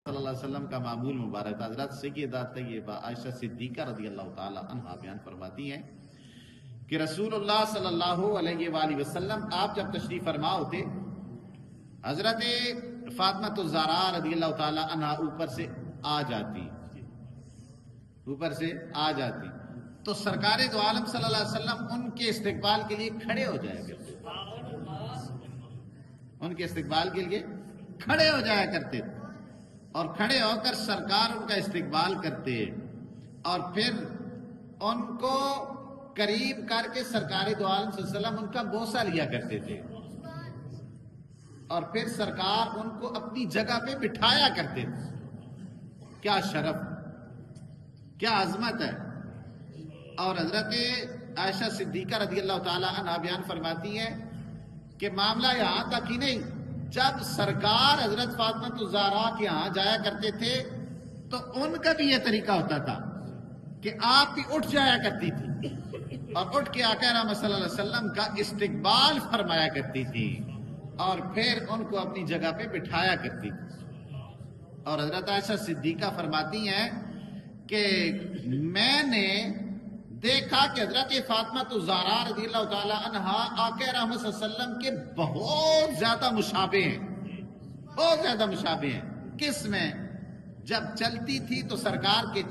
صلی اللہ علیہ وسلم کا معمول مبارک حضرت سیدہ طیبہ عائشہ صدیقہ رضی اللہ تعالی عنہا بیان فرماتی ہیں کہ رسول اللہ صلی اللہ علیہ وآلہ وسلم آپ جب تشریف فرما ہوتے، حضرت فاطمہ الزہرا رضی اللہ تعالی عنہا اوپر سے آ جاتی تو سرکار دو عالم صلی اللہ علیہ وسلم ان کے استقبال کے لیے کھڑے ہو جایا کرتے، ان کے استقبال کے لیے کھڑے ہو جایا کرتے اور کھڑے ہو کر سرکار ان کا استقبال کرتے اور پھر ان کو قریب کر کے سرکار دو عالم صلی اللہ علیہ وسلم ان کا بوسہ لیا کرتے تھے اور پھر سرکار ان کو اپنی جگہ پہ بٹھایا کرتے تھے۔ کیا شرف، کیا عظمت ہے۔ اور حضرت عائشہ صدیقہ رضی اللہ تعالی عنہ بیان فرماتی ہے کہ معاملہ یہاں تک ہی نہیں، جب سرکار حضرت فاطمہ الزہرا کے یہاں جایا کرتے تھے تو ان کا بھی یہ طریقہ ہوتا تھا کہ آپ بھی اٹھ جایا کرتی تھی اور اٹھ کے آقا رحمت صلی اللہ علیہ وسلم کا استقبال فرمایا کرتی تھی اور پھر ان کو اپنی جگہ پہ بٹھایا کرتی تھی۔ اور حضرت عائشہ صدیقہ فرماتی ہیں کہ میں نے دیکھا کہ حضرت فاطمہ الزہرا رضی اللہ تعالی عنہا آقا رحمت صلی اللہ علیہ وسلم کے بہت زیادہ مشابہ ہیں، بہت زیادہ مشابہ ہیں۔ کس میں؟ جب چلتی تھی تو سرکار کے